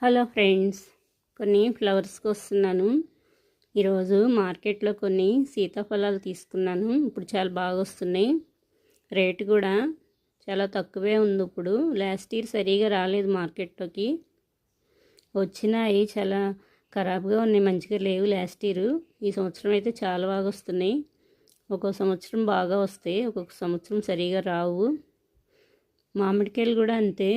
Hello friends, కొన్ని ఫ్లవర్స్కి వస్తున్నాను. ఈరోజు మార్కెట్లో కొన్ని సీతాఫలాలు తీసుకున్నాను. ఇప్పుడు చాలా బాగా వస్తున్నాయి. రేటు కూడా చాలా తక్కువే ఉంది. ఇప్పుడు లాస్ట్ ఇయర్ సరిగా రాలేదు మార్కెట్లోకి. వచ్చినాయి చాలా ఖరాబ్గా ఉన్నాయి, మంచిగా లేవు లాస్ట్ ఇయర్. ఈ సంవత్సరం అయితే చాలా బాగా వస్తున్నాయి. ఒక్కొక్క సంవత్సరం బాగా వస్తాయి, ఒక్కొక్క సంవత్సరం సరిగా రావు. మామిడికాయలు కూడా అంతే.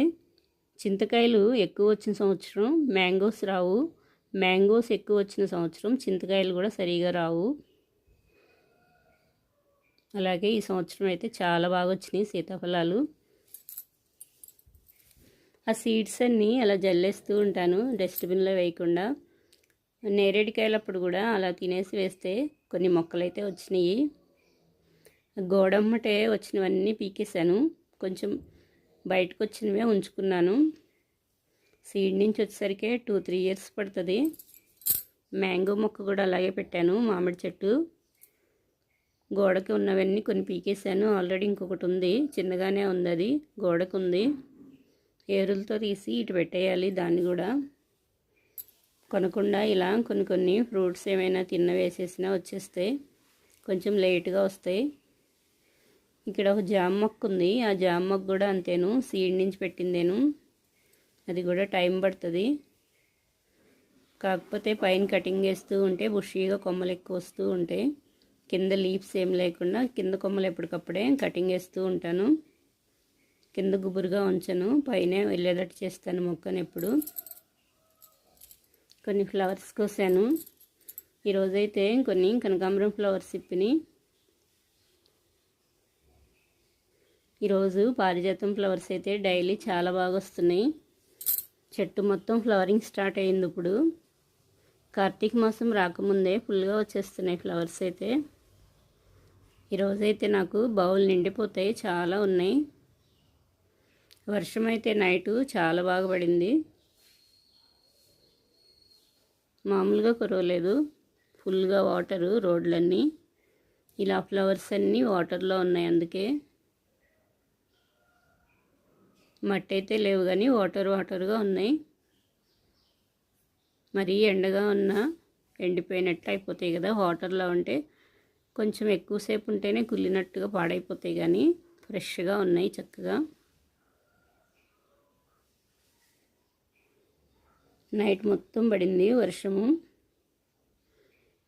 చింతకాయలు ఎక్కువ వచ్చిన సంవత్సరం మ్యాంగోస్ రావు, మ్యాంగోస్ ఎక్కువ వచ్చిన సంవత్సరం చింతకాయలు కూడా సరిగా రావు. అలాగే ఈ సంవత్సరం అయితే చాలా బాగా వచ్చినాయి సీతాఫలాలు. ఆ సీడ్స్ అన్నీ అలా జల్లేస్తూ ఉంటాను, డస్ట్బిన్లో వేయకుండా. నేరేడికాయలప్పుడు కూడా అలా తినేసి వేస్తే కొన్ని మొక్కలైతే వచ్చినాయి. గోడమ్మటే వచ్చినవన్నీ పీకేశాను, కొంచెం బయటకు వచ్చినవే ఉంచుకున్నాను. సీడ్ నుంచి వచ్చేసరికి 2-3 ఇయర్స్ పడుతుంది. మ్యాంగో మొక్క కూడా అలాగే పెట్టాను, మామిడి చెట్టు. గోడకి ఉన్నవన్నీ కొన్ని పీకేశాను. ఆల్రెడీ ఇంకొకటి ఉంది, చిన్నగానే ఉంది, అది గోడకు ఉంది. ఏరులతో తీసి ఇటు పెట్టేయాలి దాన్ని కూడా. కొనకుండా ఇలా కొన్ని ఫ్రూట్స్ ఏమైనా వేసేసినా వచ్చేస్తాయి, కొంచెం లేట్గా వస్తాయి. ఇక్కడ ఒక జామ మొక్క ఉంది, ఆ జామ మొక్క కూడా అంతేను, సీడ్ నుంచి పెట్టిందేను. అది కూడా టైం పడుతుంది. కాకపోతే పైన కటింగ్ వేస్తూ ఉంటే బుషీగా కొమ్మలు ఎక్కువ వస్తూ ఉంటాయి. కింద లీవ్స్ ఏం లేకుండా కింద కొమ్మలు ఎప్పటికప్పుడే కటింగ్ వేస్తూ ఉంటాను. కింద గుబురుగా ఉంచను, పైనే వెళ్ళేటట్టు చేస్తాను మొక్కను ఎప్పుడు. కొన్ని ఫ్లవర్స్ కోసాను. ఈరోజైతే కొన్ని కనకాంబరం ఫ్లవర్స్ ఇప్పిని. ఈరోజు పారిజాతం ఫ్లవర్స్ అయితే డైలీ చాలా బాగా వస్తున్నాయి. చెట్టు మొత్తం ఫ్లవరింగ్ స్టార్ట్ అయ్యింది ఇప్పుడు. కార్తీక మాసం రాకముందే ఫుల్గా వచ్చేస్తున్నాయి ఫ్లవర్స్ అయితే. ఈరోజైతే నాకు బౌల్ నిండిపోతాయి, చాలా ఉన్నాయి. వర్షం అయితే నైటు చాలా బాగా పడింది, మామూలుగా కురవలేదు. ఫుల్గా వాటరు రోడ్లన్నీ. ఇలా ఫ్లవర్స్ అన్నీ వాటర్లో ఉన్నాయి, అందుకే. మట్టి అయితే లేవు కానీ వాటర్గా ఉన్నాయి. మరీ ఎండగా ఉన్నా ఎండిపోయినట్టు అయిపోతాయి కదా, వాటర్లో ఉంటే కొంచెం ఎక్కువసేపు ఉంటేనే కుళ్ళినట్టుగా పాడైపోతాయి. కానీ ఫ్రెష్గా ఉన్నాయి చక్కగా. నైట్ మొత్తం పడింది వర్షము.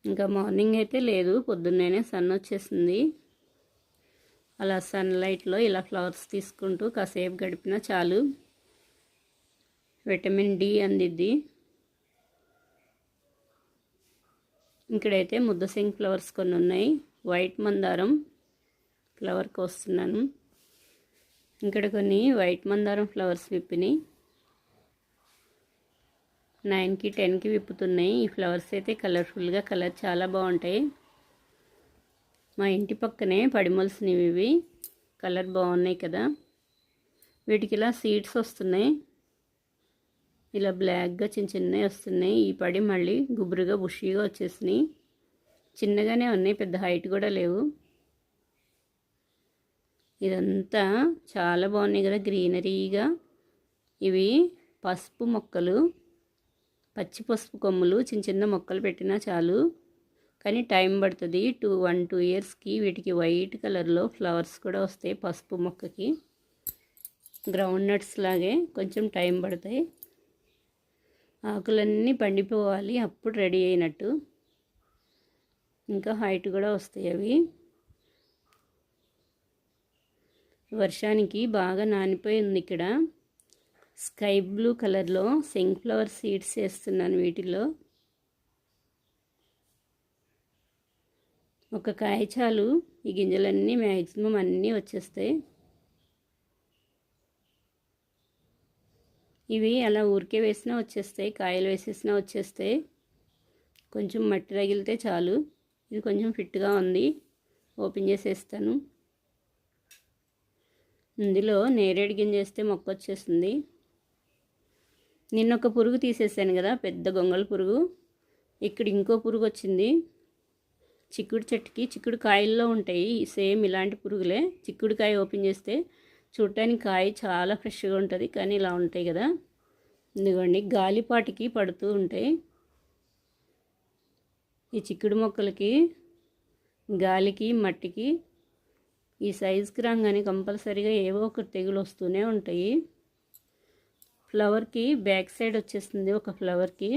ఇంకా మార్నింగ్ అయితే లేదు, పొద్దున్నే సన్ వచ్చేసింది. అలా సన్లైట్లో ఇలా ఫ్లవర్స్ తీసుకుంటూ కాసేపు గడిపినా చాలు. విటమిన్ డి అందిద్ది. ఇక్కడైతే ముద్దసింగ్ ఫ్లవర్స్ కొన్ని ఉన్నాయి. వైట్ మందారం ఫ్లవర్ కోస్తున్నాను. ఇక్కడ కొన్ని వైట్ మందారం ఫ్లవర్స్ విప్పినాయి. 9కి 10కి విప్పుతున్నాయి. ఈ ఫ్లవర్స్ అయితే కలర్ఫుల్గా, కలర్ చాలా బాగుంటాయి. మా ఇంటి పక్కనే పడిమొలిసినవి ఇవి, కలర్ బాగున్నాయి కదా. వీటికి ఇలా సీడ్స్ వస్తున్నాయి, ఇలా బ్లాక్గా చిన్నవి వస్తున్నాయి. ఈ పడి మళ్ళీ గుబురుగా బుషీగా వచ్చేసినాయి. చిన్నగానే ఉన్నాయి, పెద్ద హైట్ కూడా లేవు. ఇదంతా చాలా బాగున్నాయి కదా, గ్రీనరీగా. ఇవి పసుపు మొక్కలు, పచ్చి పసుపు కొమ్ములు. చిన్న మొక్కలు పెట్టినా చాలు, కానీ టైం పడుతుంది. 1-2 ఇయర్స్కి వీటికి వైట్ కలర్లో ఫ్లవర్స్ కూడా వస్తాయి. పసుపు మొక్కకి గ్రౌండ్ నట్స్ లాగే కొంచెం టైం పడతాయి. ఆకులన్నీ పండిపోవాలి, అప్పుడు రెడీ అయినట్టు. ఇంకా హైట్ కూడా వస్తాయి అవి. వర్షానికి బాగా నానిపోయి ఉంది ఇక్కడ. స్కై బ్లూ కలర్లో సన్ఫ్లవర్ సీడ్స్ వేస్తున్నాను వీటిలో. ఒక కాయ చాలు, ఈ గింజలన్నీ మ్యాక్సిమం అన్నీ వచ్చేస్తాయి. ఇవి అలా ఊరికే వేసినా వచ్చేస్తాయి, కాయలు వేసేసినా వచ్చేస్తాయి. కొంచెం మట్టి తగిలితే చాలు. ఇది కొంచెం ఫిట్గా ఉంది, ఓపెన్ చేసేస్తాను. ఇందులో నేరేడు గింజ వేస్తే మొక్క వచ్చేస్తుంది. నిన్న ఒక పురుగు తీసేసాను కదా, పెద్ద గొంగళ పురుగు. ఇక్కడ ఇంకో పురుగు వచ్చింది. చిక్కుడు చెట్టుకి చిక్కుడు కాయల్లో ఉంటాయి సేమ్ ఇలాంటి పురుగులే. చిక్కుడుకాయ ఓపెన్ చేస్తే చూడటానికి కాయ చాలా ఫ్రెష్గా ఉంటుంది, కానీ ఇలా ఉంటాయి కదా. ఇదిగోండి గాలిపాటికి పడుతూ ఉంటాయి. ఈ చిక్కుడు మొక్కలకి గాలికి మట్టికి ఈ సైజుకి రాగానే కంపల్సరీగా ఏవో ఒక తెగులు వస్తూనే ఉంటాయి. ఫ్లవర్కి బ్యాక్ సైడ్ వచ్చేస్తుంది. ఒక ఫ్లవర్కి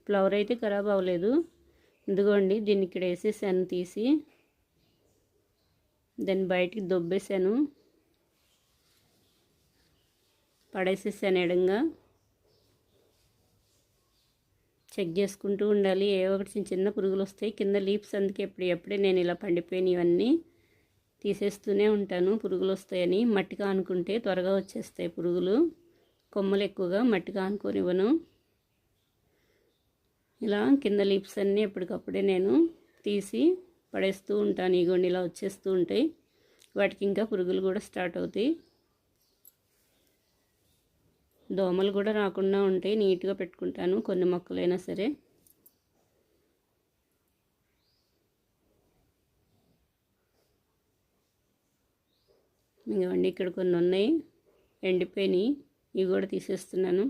ఫ్లవర్ అయితే ఖరాబ్ అవ్వలేదు. ఇదిగోండి దీన్ని ఇక్కడ వేసేసాను, తీసి దాన్ని బయటికి దొబ్బేసాను, పడేసేసాను ఎడంగా. చెక్ చేసుకుంటూ ఉండాలి, ఏ ఒకటి చిన్న చిన్న పురుగులు వస్తాయి కింద లీప్స్. అందుకే ఎప్పుడే నేను ఇలా పండిపోయిన ఇవన్నీ తీసేస్తూనే ఉంటాను, పురుగులు వస్తాయని. మట్టిగా అనుకుంటే త్వరగా వచ్చేస్తాయి పురుగులు. కొమ్మలు ఎక్కువగా మట్టిగా అనుకోనివ్వను. ఇలా కింద లీప్స్ అన్నీ ఎప్పటికప్పుడే నేను తీసి పడేస్తూ ఉంటాను. ఇగోండి ఇలా వచ్చేస్తూ ఉంటాయి. వాటికి ఇంకా పురుగులు కూడా స్టార్ట్ అవుతాయి. దోమలు కూడా రాకుండా ఉంటాయి. నీట్గా పెట్టుకుంటాను కొన్ని మొక్కలైనా సరే. ఇవ్వండి ఇక్కడ కొన్ని ఉన్నాయి ఎండిపోయినాయి, ఇవి కూడా తీసేస్తున్నాను.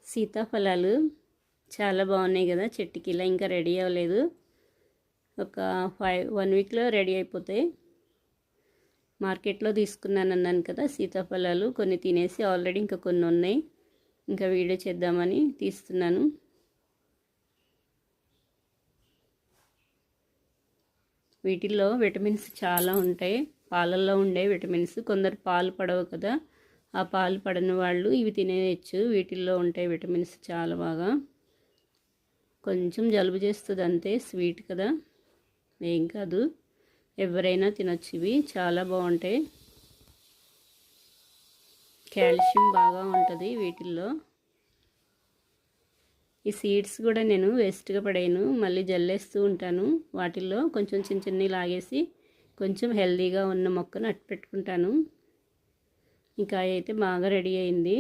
సీతాఫలాలు చాలా బాగున్నాయి కదా చెట్టుకి. ఇలా ఇంకా రెడీ అవ్వలేదు, ఒక 1 వీక్లో రెడీ అయిపోతాయి. మార్కెట్లో తీసుకున్నాను అన్నాను కదా సీతాఫలాలు, కొన్ని తినేసి ఆల్రెడీ ఇంకా కొన్ని ఉన్నాయి. ఇంకా వీడియో చేద్దామని తీస్తున్నాను. వీటిల్లో విటమిన్స్ చాలా ఉంటాయి, పాలల్లో ఉండే విటమిన్స్. కొందరు పాలు పడవు కదా, ఆ పాలు పడని వాళ్ళు ఇవి తినేయచ్చు. వీటిల్లో ఉంటాయి విటమిన్స్ చాలా బాగా. కొంచెం జలుబు చేస్తుంది అంతే, స్వీట్ కదా, ఏం కాదు, ఎవరైనా తినొచ్చు. ఇవి చాలా బాగుంటాయి, కాల్షియం బాగా ఉంటుంది వీటిల్లో. ఈ సీడ్స్ కూడా నేను వేస్ట్గా పడేయను, మళ్ళీ జల్లేస్తూ ఉంటాను. వాటిల్లో కొంచెం చిన్న చిన్నవి లాగేసి కొంచెం హెల్తీగా ఉన్న మొక్కను అట్టు పెట్టుకుంటాను. ఇంకా అయితే బాగా రెడీ అయింది.